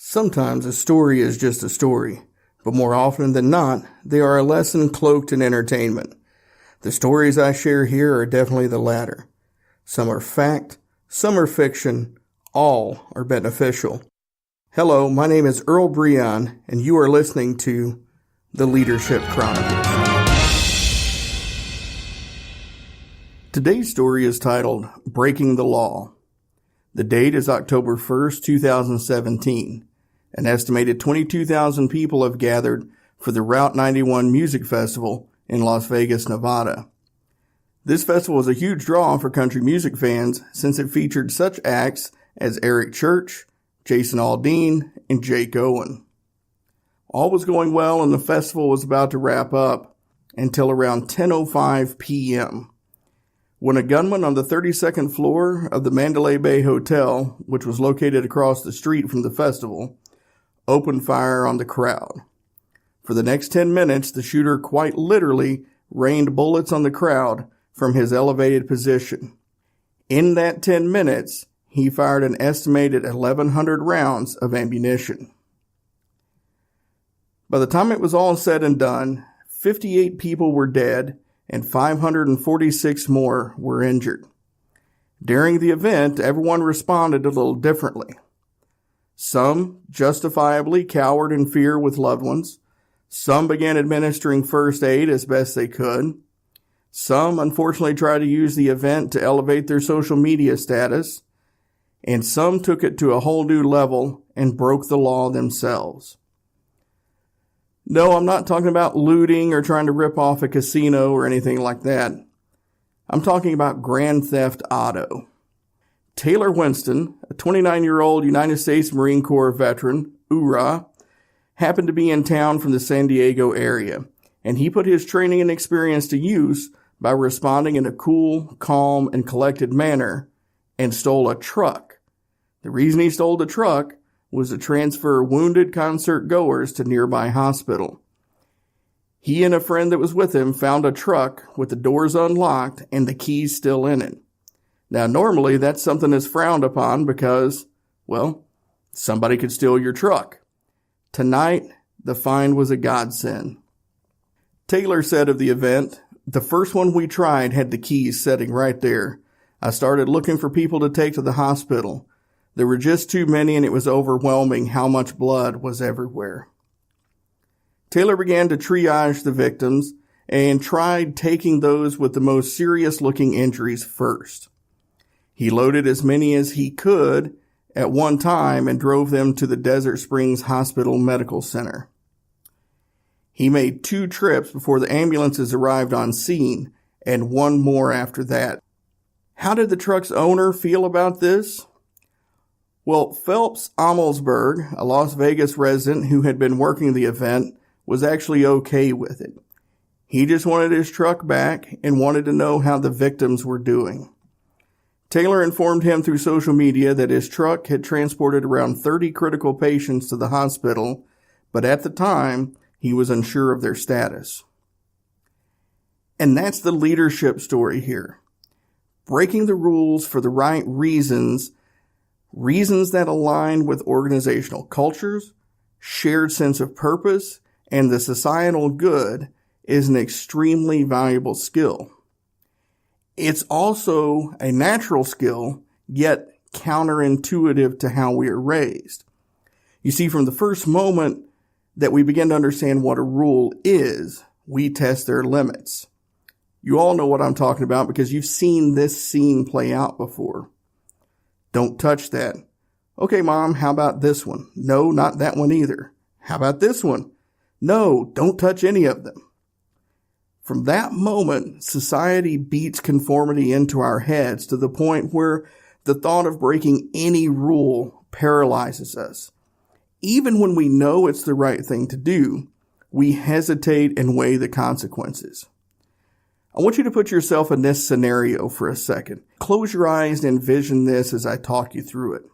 Sometimes a story is just a story, but more often than not, they are a lesson cloaked in entertainment. The stories I share here are definitely the latter. Some are fact, some are fiction, all are beneficial. Hello, my name is Earl Breon, and you are listening to the Leadership Chronicles. Today's story is titled Breaking the Law. The date is October 1st, 2017. An estimated 22,000 people have gathered for the Route 91 Music Festival in Las Vegas, Nevada. This festival is a huge draw for country music fans since it featured such acts as Eric Church, Jason Aldean, and Jake Owen. All was going well and the festival was about to wrap up until around 10:05 p.m. when a gunman on the 32nd floor of the Mandalay Bay Hotel, which was located across the street from the festival, opened fire on the crowd. For the next 10 minutes, the shooter quite literally rained bullets on the crowd from his elevated position. In that 10 minutes, he fired an estimated 1,100 rounds of ammunition. By the time it was all said and done, 58 people were dead and 546 more were injured. During the event, everyone responded a little differently. Some justifiably cowered in fear with loved ones. Some began administering first aid as best they could. Some unfortunately tried to use the event to elevate their social media status. And some took it to a whole new level and broke the law themselves. No, I'm not talking about looting or trying to rip off a casino or anything like that. I'm talking about grand theft auto. Taylor Winston, a 29-year-old United States Marine Corps veteran, URA, happened to be in town from the San Diego area, and he put his training and experience to use by responding in a cool, calm, and collected manner and stole a truck. The reason he stole the truck was to transfer wounded concert goers to nearby hospital. He and a friend that was with him found a truck with the doors unlocked and the keys still in it. Now, normally that's something that's frowned upon because, well, somebody could steal your truck. Tonight, the find was a godsend. Taylor said of the event, "The first one we tried had the keys sitting right there. I started looking for people to take to the hospital. There were just too many and it was overwhelming how much blood was everywhere." Taylor began to triage the victims and tried taking those with the most serious-looking injuries first. He loaded as many as he could at one time and drove them to the Desert Springs Hospital Medical Center. He made 2 trips before the ambulances arrived on scene and 1 more after that. How did the truck's owner feel about this? Well, Phelps Amelsberg, a Las Vegas resident who had been working the event, was actually okay with it. He just wanted his truck back and wanted to know how the victims were doing. Taylor informed him through social media that his truck had transported around 30 critical patients to the hospital, but at the time, he was unsure of their status. And that's the leadership story here. Breaking the rules for the right reasons that align with organizational cultures, shared sense of purpose, and the societal good is an extremely valuable skill. It's also a natural skill, yet counterintuitive to how we are raised. You see, from the first moment that we begin to understand what a rule is, we test their limits. You all know what I'm talking about because you've seen this scene play out before. Don't touch that. Okay, Mom, how about this one? No, not that one either. How about this one? No, don't touch any of them. From that moment, society beats conformity into our heads to the point where the thought of breaking any rule paralyzes us. Even when we know it's the right thing to do, we hesitate and weigh the consequences. I want you to put yourself in this scenario for a second. Close your eyes and envision this as I talk you through it.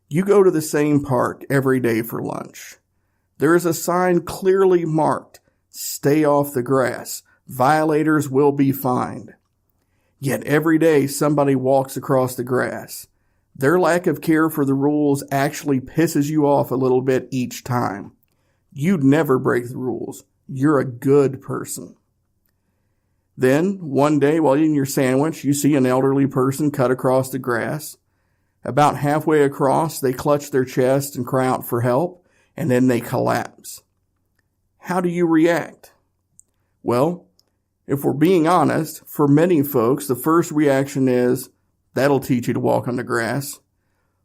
You go to the same park every day for lunch. There is a sign clearly marked, "Stay off the grass. Violators will be fined." Yet every day somebody walks across the grass. Their lack of care for the rules actually pisses you off a little bit each time. You'd never break the rules. You're a good person. Then, one day while eating your sandwich, you see an elderly person cut across the grass. About halfway across, they clutch their chest and cry out for help, and then they collapse. How do you react? Well, if we're being honest, for many folks, the first reaction is, "That'll teach you to walk on the grass,"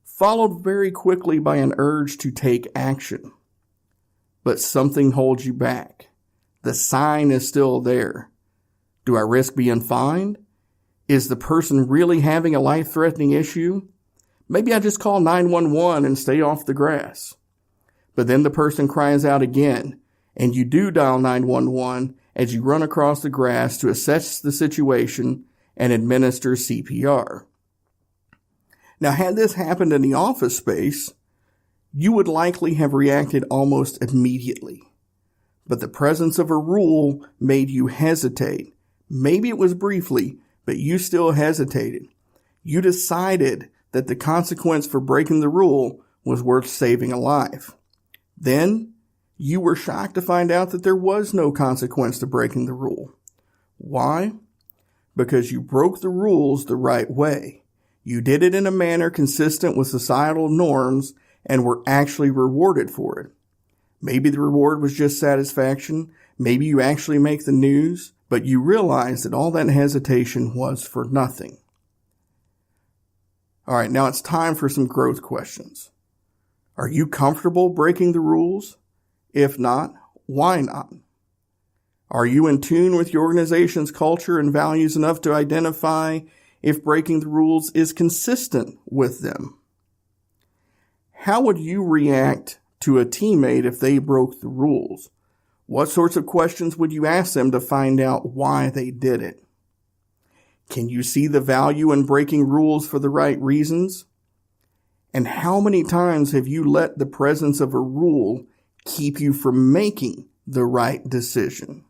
followed very quickly by an urge to take action. But something holds you back. The sign is still there. Do I risk being fined? Is the person really having a life-threatening issue? Maybe I just call 911 and stay off the grass. But then the person cries out again, and you do dial 911 as you run across the grass to assess the situation and administer CPR. Now, had this happened in the office space, you would likely have reacted almost immediately. But the presence of a rule made you hesitate. Maybe it was briefly, but you still hesitated. You decided that the consequence for breaking the rule was worth saving a life. Then, you were shocked to find out that there was no consequence to breaking the rule. Why? Because you broke the rules the right way. You did it in a manner consistent with societal norms and were actually rewarded for it. Maybe the reward was just satisfaction. Maybe you actually make the news, but you realize that all that hesitation was for nothing. All right, now it's time for some growth questions. Are you comfortable breaking the rules? If not, why not? Are you in tune with your organization's culture and values enough to identify if breaking the rules is consistent with them? How would you react to a teammate if they broke the rules? What sorts of questions would you ask them to find out why they did it? Can you see the value in breaking rules for the right reasons? And how many times have you let the presence of a rule keep you from making the right decision?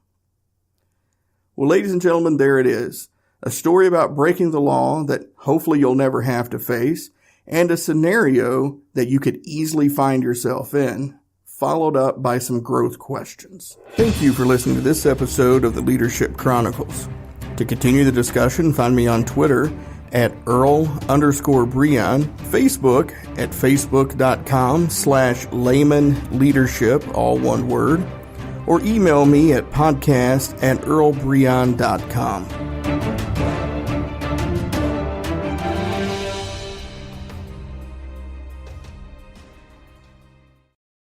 Well, ladies and gentlemen, there it is. A story about breaking the law that hopefully you'll never have to face, and a scenario that you could easily find yourself in, followed up by some growth questions. Thank you for listening to this episode of the Leadership Chronicles. To continue the discussion, find me on Twitter at Earl_Breon, Facebook at facebook.com/laymanleadership, all one word, or email me at podcast@earlbreon.com.